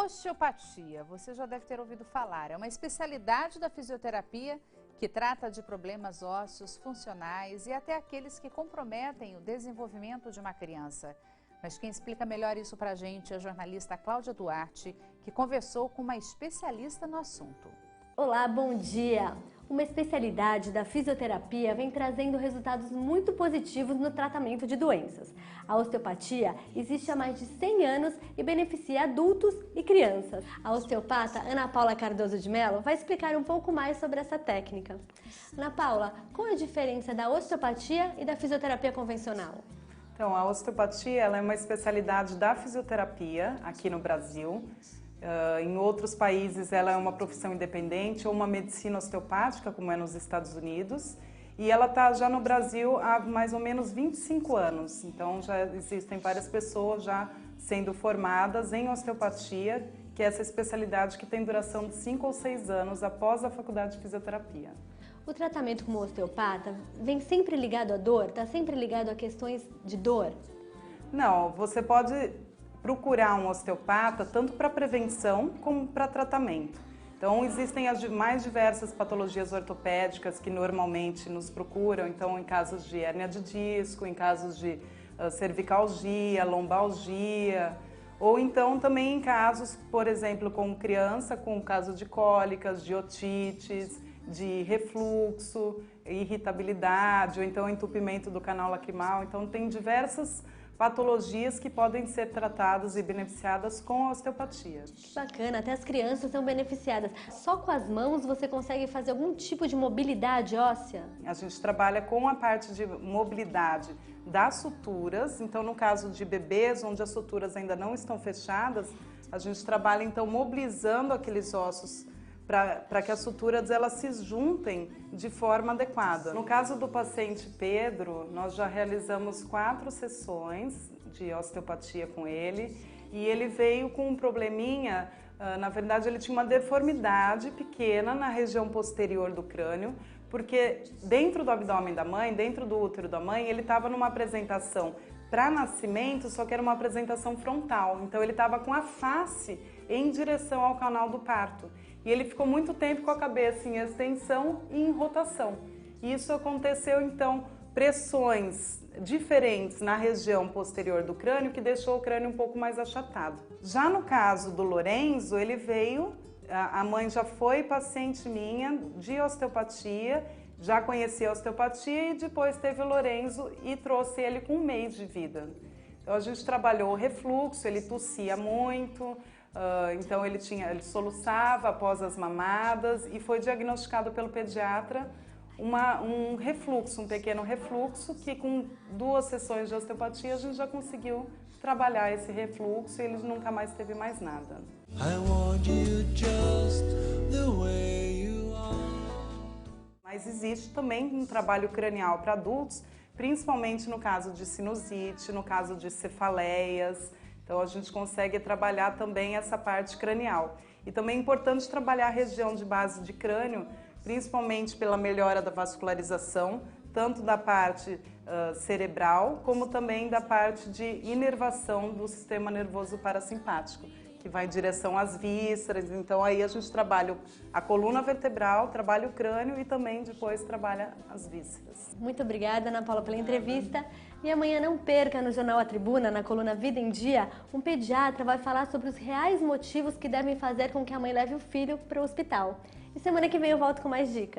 Osteopatia, você já deve ter ouvido falar, é uma especialidade da fisioterapia que trata de problemas ósseos, funcionais e até aqueles que comprometem o desenvolvimento de uma criança. Mas quem explica melhor isso pra gente é a jornalista Cláudia Duarte, que conversou com uma especialista no assunto. Olá, bom dia! Uma especialidade da fisioterapia vem trazendo resultados muito positivos no tratamento de doenças. A osteopatia existe há mais de 100 anos e beneficia adultos e crianças. A osteopata Ana Paula Cardoso de Mello vai explicar um pouco mais sobre essa técnica. Ana Paula, qual a diferença da osteopatia e da fisioterapia convencional? Então, a osteopatia ela é uma especialidade da fisioterapia aqui no Brasil. Em outros países ela é uma profissão independente ou uma medicina osteopática, como é nos Estados Unidos. E ela está já no Brasil há mais ou menos 25 anos. Então já existem várias pessoas já sendo formadas em osteopatia, que é essa especialidade que tem duração de 5 ou 6 anos após a faculdade de fisioterapia. O tratamento como osteopata vem sempre ligado à dor? Está sempre ligado a questões de dor? Não, você pode procurar um osteopata tanto para prevenção como para tratamento. Então existem as mais diversas patologias ortopédicas que normalmente nos procuram, então em casos de hérnia de disco, em casos de cervicalgia, lombalgia, ou então também em casos, por exemplo, como criança, com o caso de cólicas, de otites, de refluxo, irritabilidade, ou então entupimento do canal lacrimal. Então tem diversas patologias que podem ser tratadas e beneficiadas com a osteopatia. Que bacana, até as crianças são beneficiadas. Só com as mãos você consegue fazer algum tipo de mobilidade óssea? A gente trabalha com a parte de mobilidade das suturas, então no caso de bebês, onde as suturas ainda não estão fechadas, a gente trabalha então mobilizando aqueles ossos para que as suturas elas se juntem de forma adequada. No caso do paciente Pedro, nós já realizamos 4 sessões de osteopatia com ele e ele veio com um probleminha, na verdade ele tinha uma deformidade pequena na região posterior do crânio, porque dentro do abdômen da mãe, dentro do útero da mãe, ele estava numa apresentação para nascimento, só que era uma apresentação frontal, então ele estava com a face em direção ao canal do parto. E ele ficou muito tempo com a cabeça em extensão e em rotação. Isso aconteceu, então, pressões diferentes na região posterior do crânio, que deixou o crânio um pouco mais achatado. Já no caso do Lorenzo, ele veio, a mãe já foi paciente minha de osteopatia, já conhecia a osteopatia e depois teve o Lorenzo e trouxe ele com 1 mês de vida. Então a gente trabalhou o refluxo, ele tossia muito, então ele soluçava após as mamadas e foi diagnosticado pelo pediatra um refluxo, um pequeno refluxo, que com 2 sessões de osteopatia a gente já conseguiu trabalhar esse refluxo e ele nunca mais teve mais nada. I want you just the way you are. Mas existe também um trabalho cranial para adultos, principalmente no caso de sinusite, no caso de cefaleias. Então a gente consegue trabalhar também essa parte cranial. E também é importante trabalhar a região de base de crânio, principalmente pela melhora da vascularização, tanto da parte cerebral, como também da parte de inervação do sistema nervoso parasimpático, que vai em direção às vísceras. Então aí a gente trabalha a coluna vertebral, trabalha o crânio e também depois trabalha as vísceras. Muito obrigada, Ana Paula, pela entrevista. E amanhã não perca no Jornal A Tribuna, na coluna Vida em Dia, um pediatra vai falar sobre os reais motivos que devem fazer com que a mãe leve o filho para o hospital. E semana que vem eu volto com mais dicas.